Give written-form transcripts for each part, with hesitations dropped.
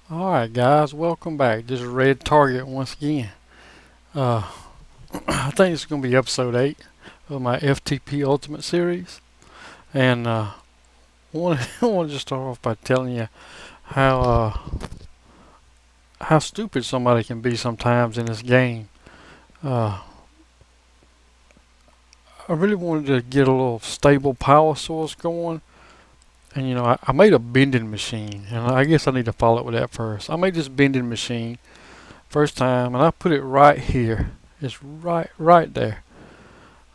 Alright guys, welcome back. This is Redtarget once again. Uh, I think it's going to be episode 8 of my FTP Ultimate series. And I want to just start off by telling you how how stupid somebody can be sometimes in this game. Uh, I really wanted to get a little stable power source going. And I made a bending machine. And I guess I need to follow up with that first. I made this bending machine first time and I put it right here. It's right there.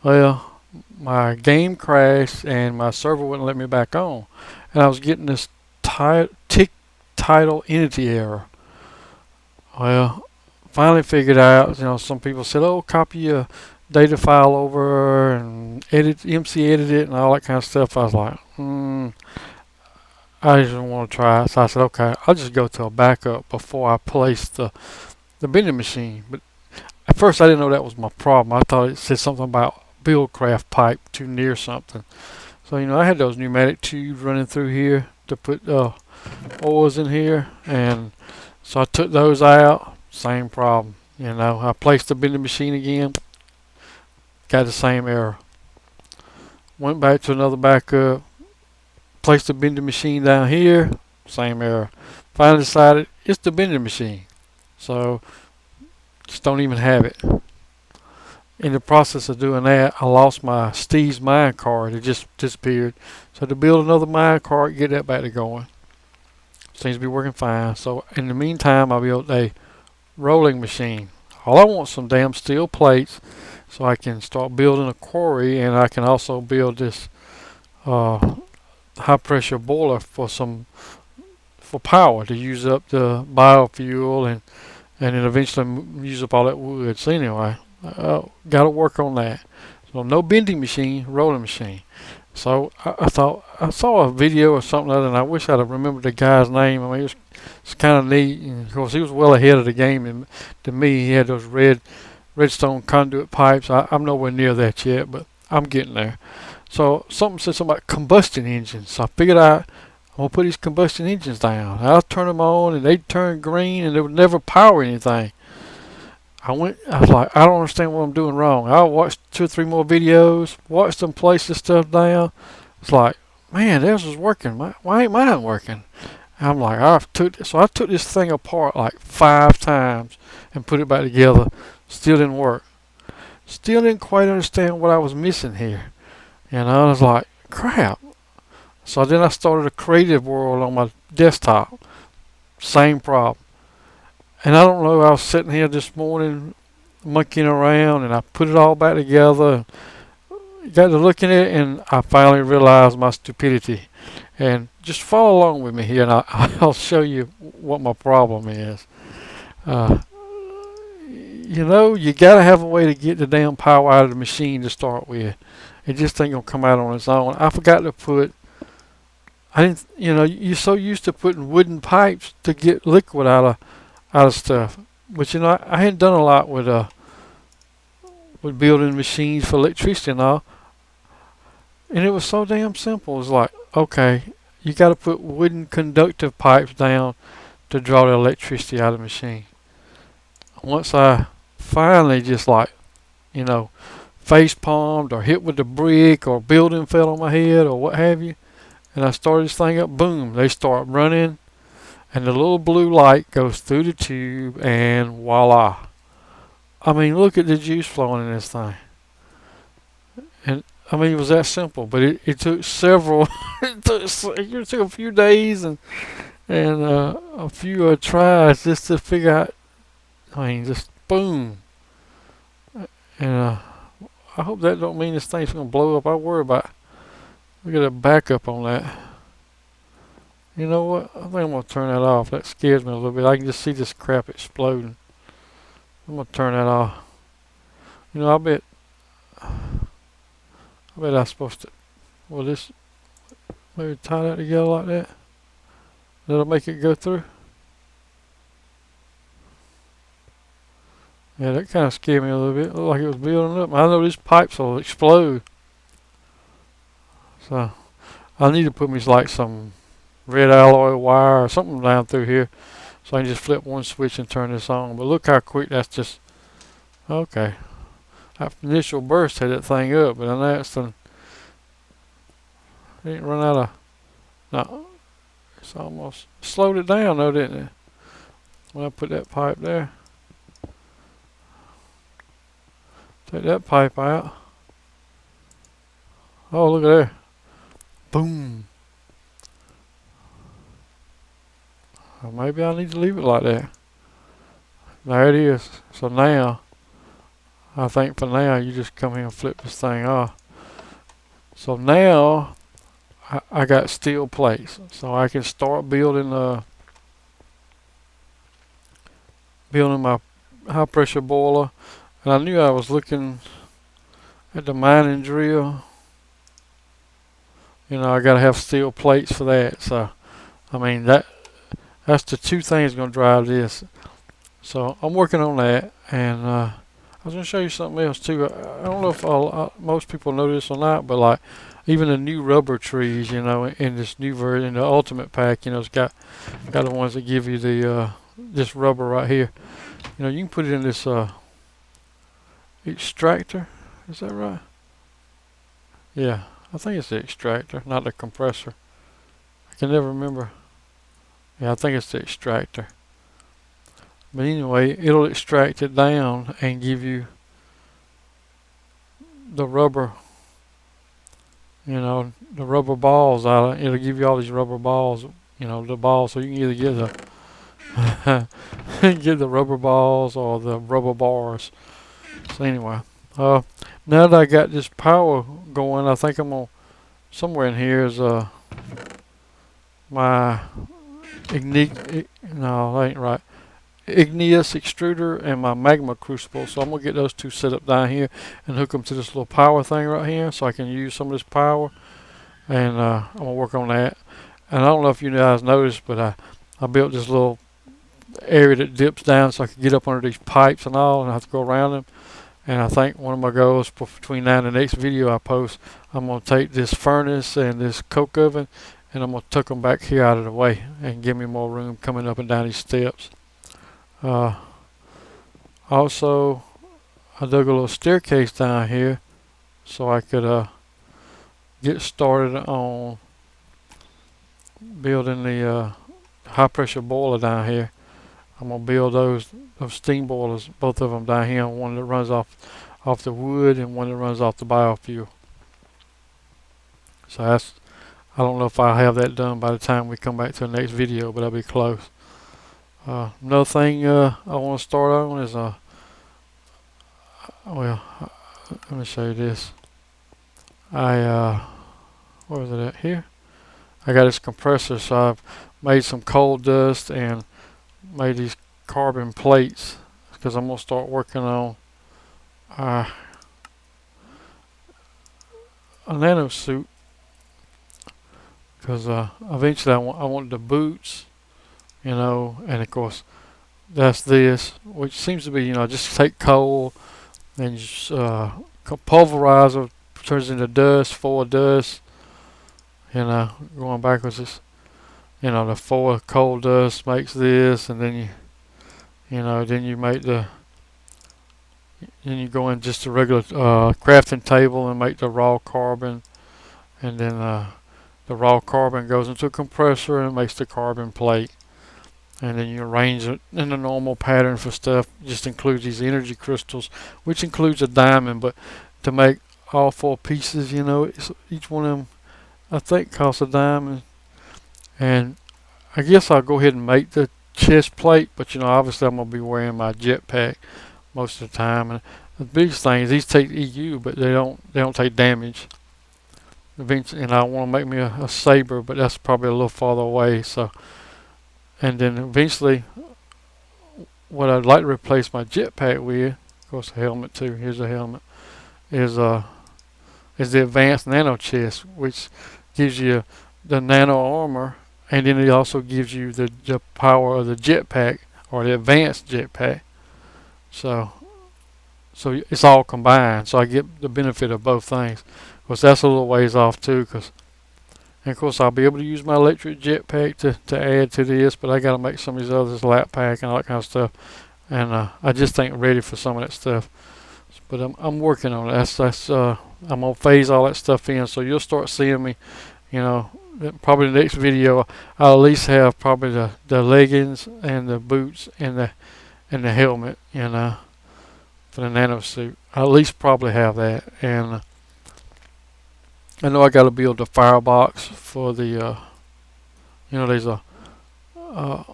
Well, my game crashed and my server wouldn't let me back on, and I was getting this tick title entity error. Well, finally figured out. Some people said, "Oh, copy a data file over and MC edit it and all that kind of stuff." I was like, I just don't want to try it. So I said, "Okay, I'll just go to a backup before I place the bending machine." But at first, I didn't know that was my problem. I thought it said something about Buildcraft pipe too near something. So, I had those pneumatic tubes running through here to put oils in here. And so I took those out. Same problem. I placed the bending machine again. Got the same error. Went back to another backup. Placed the bending machine down here. Same error. Finally decided it's the bending machine. So, just don't even have it. In the process of doing that, I lost my Steve's mine card. It just disappeared. So to build another mine card, get that back to going. Seems to be working fine. So in the meantime, I built a rolling machine. All I want is some damn steel plates so I can start building a quarry, and I can also build this high pressure boiler for power to use up the biofuel and then eventually use up all that wood. So anyway, got to work on that. So no bending machine, rolling machine. So I thought I saw a video or something other, and I wish I'd have remembered the guy's name. I mean, it's kind of neat. And of course, he was well ahead of the game to me. He had those redstone conduit pipes. I'm nowhere near that yet, but I'm getting there. So something said something about combustion engines. So I figured out I'm gonna put these combustion engines down. I'll turn them on, and they'd turn green, and they would never power anything. I was like, I don't understand what I'm doing wrong. I watched 2 or 3 more videos, watched them place this stuff down. It's like, man, theirs is working. Why ain't mine working? I'm like, so I took this thing apart like 5 times and put it back together. Still didn't work. Still didn't quite understand what I was missing here. I was like, crap. So then I started a creative world on my desktop. Same problem. And I don't know, I was sitting here this morning monkeying around and I put it all back together. Got to looking at it and I finally realized my stupidity. And just follow along with me here and I'll show you what my problem is. You got to have a way to get the damn power out of the machine to start with. It just ain't going to come out on its own. I forgot to put, I didn't, you're so used to putting wooden pipes to get liquid out of stuff. But I hadn't done a lot with building machines for electricity and all. And it was so damn simple. It was like, okay, you got to put wooden conductive pipes down to draw the electricity out of the machine. Once I finally just face palmed or hit with the brick or building fell on my head or what have you, and I started this thing up, boom, they start running. And the little blue light goes through the tube, and voila. I mean, look at the juice flowing in this thing. And I mean, it was that simple, but it took several. it took a few days and a few tries just to figure out. I mean, just boom. And I hope that don't mean this thing's gonna blow up. I worry about. We got a backup on that. You know what? I think I'm going to turn that off. That scares me a little bit. I can just see this crap exploding. I'm going to turn that off. I bet I'm supposed to, this, maybe tie that together like that. That'll make it go through. Yeah, that kind of scared me a little bit. It looked like it was building up. I know these pipes will explode. So, I need to put me like some red alloy wire or something down through here So I can just flip one switch and turn this on. But look how quick that's just, okay. That initial burst had that thing up, but then that's done, it didn't run out of, no, it's almost slowed it down though, didn't it? When I put that pipe there. Take that pipe out. Oh, look at there. Boom. Well, maybe I need to leave it like that. There it is. So now, I think for now, you just come here and flip this thing off. So now, I got steel plates. So I can start building my high pressure boiler. And I knew I was looking at the mining drill. You know, I gotta have steel plates for that. So, I mean, that's the two things gonna drive this. So I'm working on that, and I was gonna show you something else too. I don't know if most people know this or not, but like even the new rubber trees, you know, in this new version, the Ultimate Pack, you know, it's got the ones that give you the this rubber right here. You know, you can put it in this extractor. Is that right? Yeah, I think it's the extractor, not the compressor. I can never remember. Yeah, I think it's the extractor. But anyway, it'll extract it down and give you the rubber, you know, the rubber balls out. It'll give you all these rubber balls, you know, the balls. So you can either get the rubber balls or the rubber bars. So anyway, now that I got this power going, I think I'm gonna, somewhere in here is my no, that ain't right. Igneous extruder and my magma crucible. So I'm gonna get those two set up down here and hook them to this little power thing right here, so I can use some of this power. And I'm gonna work on that. And I don't know if you guys noticed, but I built this little area that dips down so I can get up under these pipes and all, and I have to go around them. And I think one of my goals between now and the next video I post, I'm gonna take this furnace and this coke oven, and I'm gonna tuck them back here out of the way and give me more room coming up and down these steps. Also, I dug a little staircase down here so I could get started on building the high pressure boiler down here. I'm gonna build those steam boilers, both of them down here, one that runs off the wood and one that runs off the biofuel. So that's, I don't know if I'll have that done by the time we come back to the next video, but I'll be close. Another thing I want to start on is well, let me show you this. Where was it at? Here. I got this compressor, so I've made some coal dust and made these carbon plates because I'm gonna start working on a nanosuit, because eventually I want the boots, you know, and of course that's this, which seems to be, you know, just take coal and just pulverize it, turns into dust, foil dust, you know, going backwards, is, you know, the foil coal dust makes this, and then then you make then you go in just a regular crafting table and make the raw carbon, and then the raw carbon goes into a compressor and makes the carbon plate. And then you arrange it in the normal pattern for stuff. Just includes these energy crystals, which includes a diamond. But to make all 4 pieces, you know, each one of them, I think, costs a diamond. And I guess I'll go ahead and make the chest plate. But, you know, obviously I'm going to be wearing my jetpack most of the time. And the biggest thing is these take EU, but they don't take damage. Eventually, and I want to make me a saber, but that's probably a little farther away. So. And then eventually, what I'd like to replace my jetpack with, of course, a helmet too. Here's a helmet. Is the advanced nano chest, which gives you the nano armor, and then it also gives you the power of the jetpack, or the advanced jetpack. So it's all combined. So I get the benefit of both things. Of course, that's a little ways off too, because And of course, I'll be able to use my electric jetpack to add to this, but I got to make some of these others, lap pack and all that kind of stuff. And I just ain't ready for some of that stuff. But I'm working on it. I'm gonna phase all that stuff in, so you'll start seeing me. You know, probably the next video, I'll at least have probably the leggings and the boots and the helmet, you know, for the Nanosuit. I'll at least probably have that. And I know I got to build a firebox for the, you know, there's a, I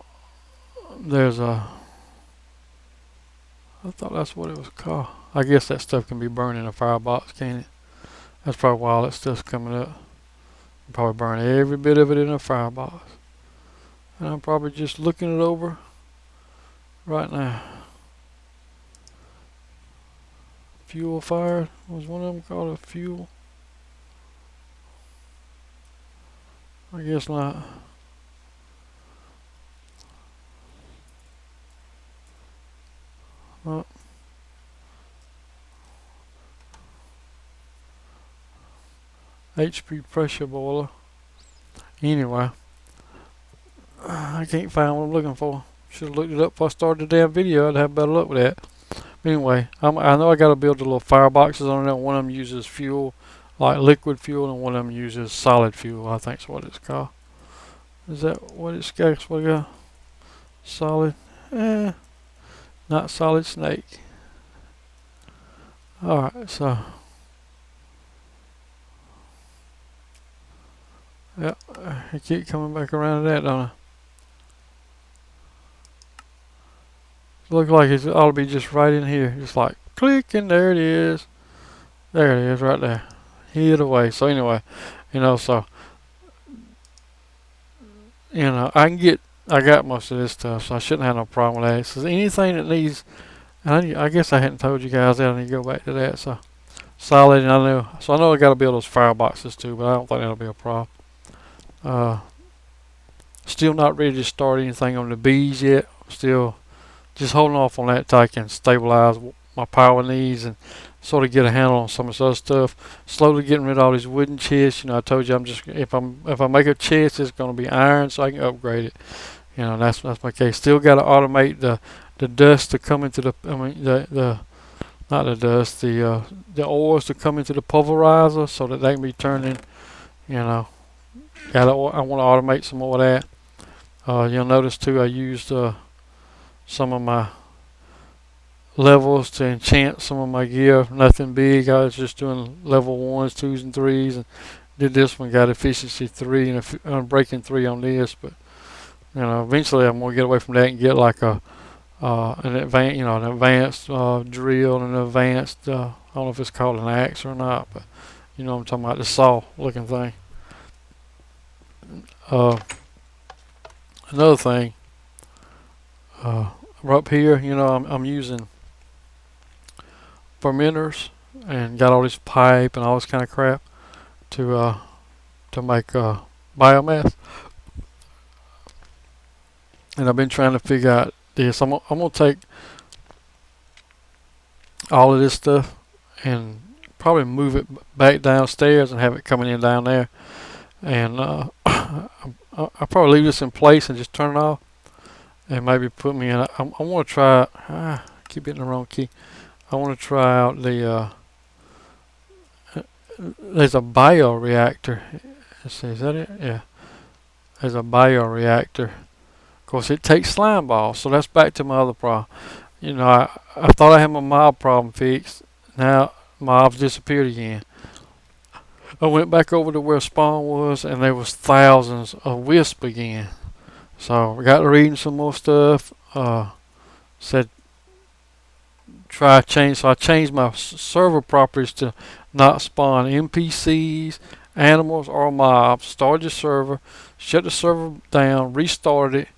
thought that's what it was called. I guess that stuff can be burned in a firebox, can't it? That's probably why all that stuff's coming up. I'll probably burn every bit of it in a firebox. And I'm probably just looking it over right now. Fuel fire was one of them called a fuel. I guess not. Well, HP pressure boiler. Anyway, I can't find what I'm looking for. Should have looked it up before I started the damn video. I'd have better luck with that. But anyway, I know I got to build the little fireboxes on there. One of them uses fuel, like liquid fuel, and one of them uses solid fuel. I think's what it's called. Is that what it's got? What I got? Solid? Not solid snake. Alright, so. Yep, I keep coming back around to that, don't I? Look like it ought to be just right in here. Just like click, and there it is. There it is right there. Hid away. So anyway, you know, so you know, I got most of this stuff, so I shouldn't have no problem with that. So anything that needs, and I guess I hadn't told you guys that. I need to go back to that. So solid, and I know I got to build those fireboxes too, but I don't think that'll be a problem. Still not ready to start anything on the bees yet. Still just holding off on that till I can stabilize my power needs and sort of get a handle on some of this other stuff. Slowly getting rid of all these wooden chests. You know, I told you I'm just if I make a chest, it's going to be iron, so I can upgrade it. You know, that's my case. Still got to automate the dust to come into the not the dust, the oils to come into the pulverizer so that they can be turned in. You know, I want to automate some more of that. You'll notice too, I used some of my levels to enchant some of my gear. Nothing big. I was just doing level 1s, 2s, and 3s, and did this one. Got efficiency 3 and breaking 3 on this. But you know, eventually I'm gonna get away from that and get like an advanced drill and an advanced. I don't know if it's called an axe or not, but you know what I'm talking about, the saw looking thing. Another thing, up here, you know, I'm using fermenters and got all this pipe and all this kind of crap to make biomass. And I've been trying to figure out this. I'm gonna take all of this stuff and probably move it back downstairs and have it coming in down there. And I'll probably leave this in place and just turn it off, and maybe put me in. I want to try. I keep hitting the wrong key. I want to try out the. There's a bioreactor. Let's see, is that it? Yeah. There's a bioreactor. Of course, it takes slime balls, so that's back to my other problem. You know, I thought I had my mob problem fixed. Now mobs disappeared again. I went back over to where spawn was, and there was thousands of wisps again. So I got to reading some more stuff. Said try change. So I changed my server properties to not spawn NPCs, animals, or mobs. Started the server, shut the server down, restarted it.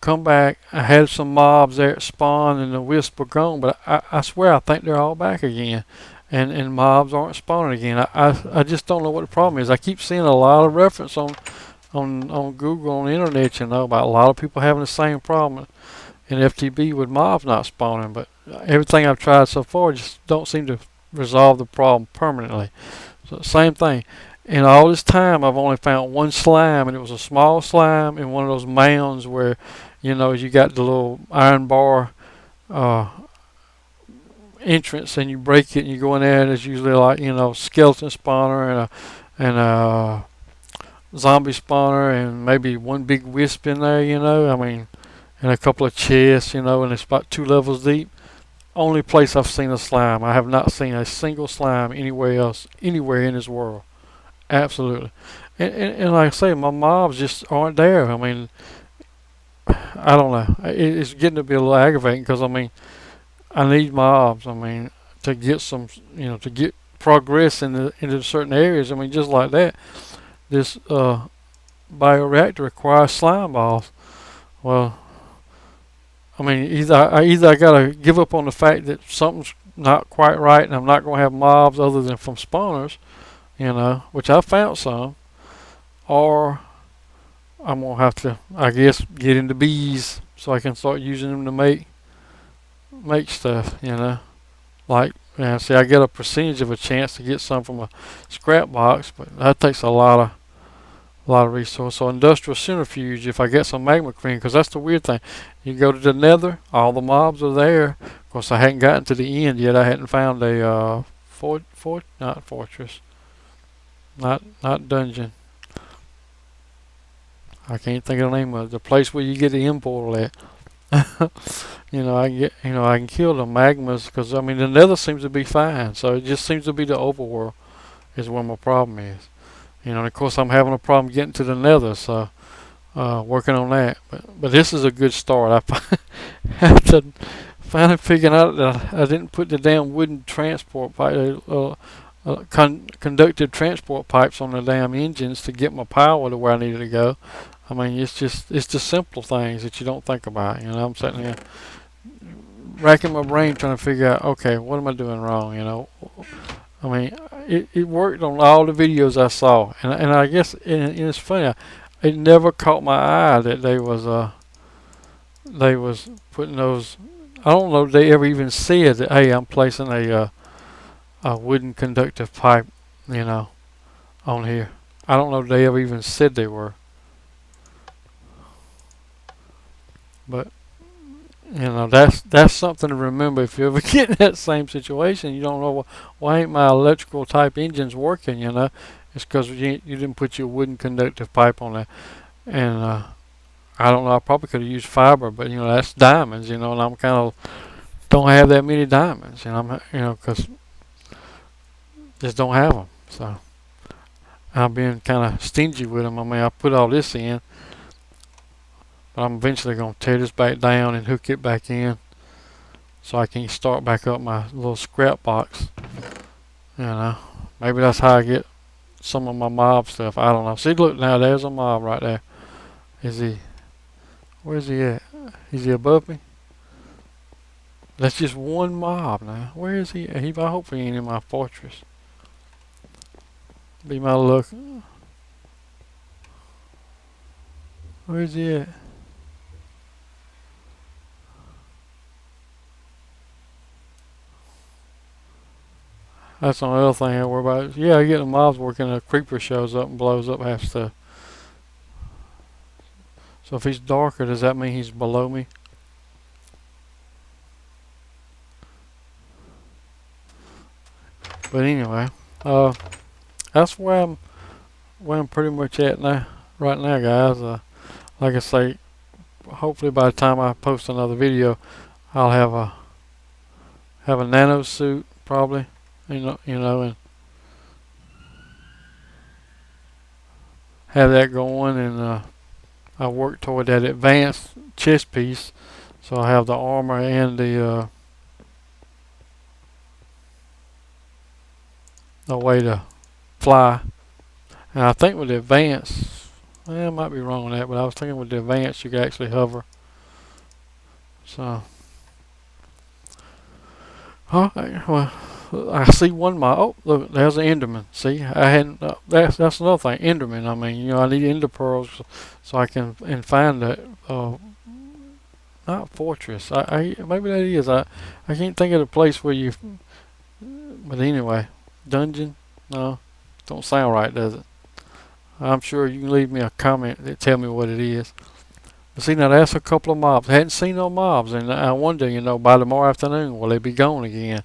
Come back. I had some mobs there at spawn, and the wisps were gone. But I swear I think they're all back again. And mobs aren't spawning again. I just don't know what the problem is. I keep seeing a lot of reference on Google, on the internet, you know, about a lot of people having the same problem in FTB with mobs not spawning. But everything I've tried so far just don't seem to resolve the problem permanently. So same thing. in all this time, I've only found one slime, and it was a small slime in one of those mounds where, you know, you got the little iron bar uh, entrance, and you break it, and you go in there, and it's usually like, you know, skeleton spawner and a zombie spawner, and maybe one big wisp in there, you know. I mean, and a couple of chests, you know, and it's about 2 levels deep. Only place I've seen a slime. I have not seen a single slime anywhere else, anywhere in this world. Absolutely. And like I say, my mobs just aren't there. I mean, I don't know. It's getting to be a little aggravating because, I mean, I need mobs. I mean, to get some, you know, to get progress into certain areas. I mean, just like that, this bioreactor requires slime balls. Well, I mean, either I gotta give up on the fact that something's not quite right, and I'm not gonna have mobs other than from spawners, you know, which I found some, or I'm gonna have to, I guess, get into bees so I can start using them to make stuff, you know. Like, yeah, see, I get a percentage of a chance to get some from a scrap box, but that takes a lot of resource. So industrial centrifuge, if I get some magma cream, because that's the weird thing. You go to the nether, all the mobs are there. Of course, I hadn't gotten to the end yet. I hadn't found a not fortress, not dungeon. I can't think of the name of it. The place where you get the importal at. You know, I can kill the magmas because, I mean, the nether seems to be fine. So it just seems to be the overworld is where my problem is. You know, and of course I'm having a problem getting to the nether, so working on that. But this is a good start. I have to finally figuring out that I didn't put the damn wooden transport pipe, conductive transport pipes on the damn engines to get my power to where I needed to go. I mean, it's the simple things that you don't think about. You know, I'm sitting here racking my brain trying to figure out, okay, what am I doing wrong? You know, I mean, it worked on all the videos I saw, and I guess and it's funny, it never caught my eye that they was putting those. I don't know if they ever even said that, hey, I'm placing a wooden conductive pipe, you know, on here. I don't know if they ever even said they were. But you know, that's something to remember if you ever get in that same situation. You don't know why ain't my electrical type engines working. You know, it's because you didn't put your wooden conductive pipe on there. And I don't know. I probably could have used fiber, but you know that's diamonds. You know, and I'm kind of don't have that many diamonds. And I'm because just don't have them. So I'm being kind of stingy with them. I mean, I put all this in. I'm eventually going to tear this back down and hook it back in so I can start back up my little scrap box. You know, maybe that's how I get some of my mob stuff. I don't know. See, look, now there's a mob right there. Where's he at? Is he above me? That's just one mob now. Where is he? I hope he ain't in my fortress. Be my luck. Where's he at? That's another thing I worry about. Yeah, I get the mobs working, a creeper shows up and blows up half stuff. So if he's darker, does that mean he's below me? But anyway, that's where I'm pretty much at now, right now, guys. Like I say, hopefully by the time I post another video, I'll have a Nanosuit probably. You know, and have that going, and I work toward that advanced chest piece, so I have the armor and the way to fly. And I think with the advanced, I might be wrong on that, but I was thinking with the advanced you could actually hover. So, well. I see one mob. Oh, look, there's an Enderman. See, I hadn't. That's another thing. Enderman. I mean, you know, I need Ender pearls so I can find that. Not fortress. Maybe that is. I can't think of the place where you. But anyway, dungeon. No, Don't sound right, does it? I'm sure you can leave me a comment that tell me what it is. But see, now that's a couple of mobs. I hadn't seen no mobs, and I wonder, by tomorrow afternoon, will they be gone again?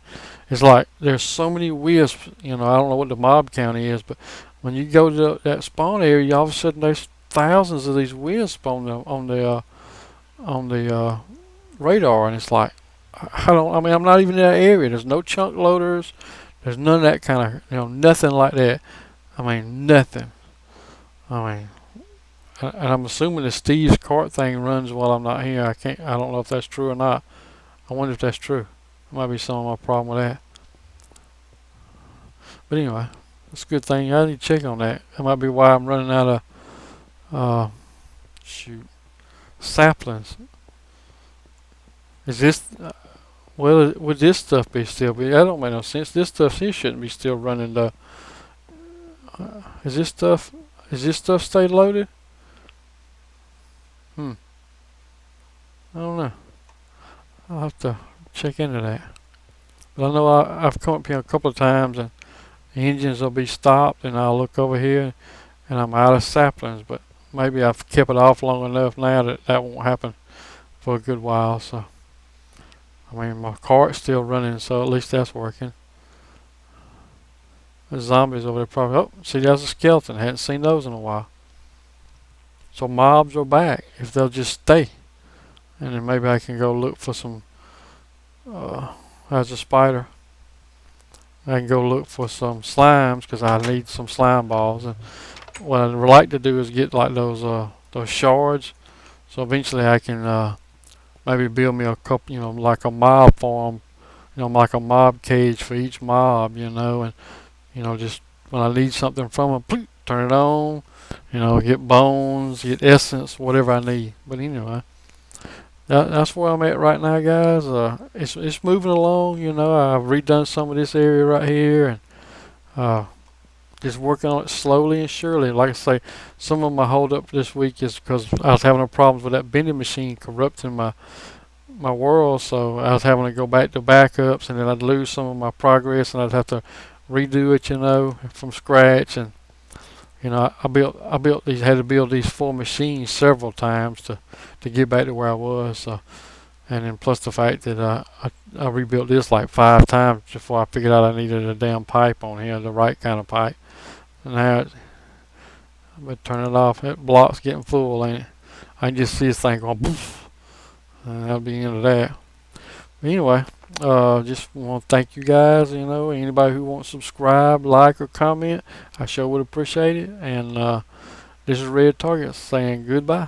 It's like there's so many wisps. I don't know what the mob count is, but when you go to that spawn area, all of a sudden there's thousands of these wisps on the radar, and it's like I'm not even in that area. There's no chunk loaders. There's none of that kind of nothing like that. Nothing. And I'm assuming the Steve's cart thing runs while I'm not here. I don't know if that's true or not. I wonder if that's true. There might be some of my problem with that. But anyway, it's a good thing. I need to check on that. That might be why I'm running out of saplings. Is this would this stuff be still be? That don't make no sense. This stuff here shouldn't be still running. Is this stuff stay loaded? I don't know. I'll have to check into that. But I know I've come up here a couple of times and the engines will be stopped, and I'll look over here and I'm out of saplings. But maybe I've kept it off long enough now that won't happen for a good while. So my cart's still running, so at least that's working. The zombies over there probably. Oh, see, there's a skeleton. Hadn't seen those in a while. So mobs are back if they'll just stay. And then maybe I can go look for some. There's a spider. I can go look for some slimes because I need some slime balls. And what I'd like to do is get like those shards. So eventually I can maybe build me a couple, like a mob farm, like a mob cage for each mob, and just when I need something from them, turn it on, get bones, get essence, whatever I need. But anyway, that's where I'm at right now, guys. It's moving along. I've redone some of this area right here, and just working on it slowly and surely. Like I say, some of my hold up this week is because I was having problems with that vending machine corrupting my world, so I was having to go back to backups, and then I'd lose some of my progress, and I'd have to redo it, from scratch. And I built these, had to build these 4 machines several times to get back to where I was. So, and then plus the fact that I rebuilt this like 5 times before I figured out I needed a damn pipe on here, the right kind of pipe. And now I'm gonna turn it off. That block's getting full, ain't it? I can just see this thing going poof, and that'll be the end of that. But anyway, just want to thank you guys. Anybody who wants to subscribe, like, or comment, I sure would appreciate it. And this is Redtarget saying goodbye.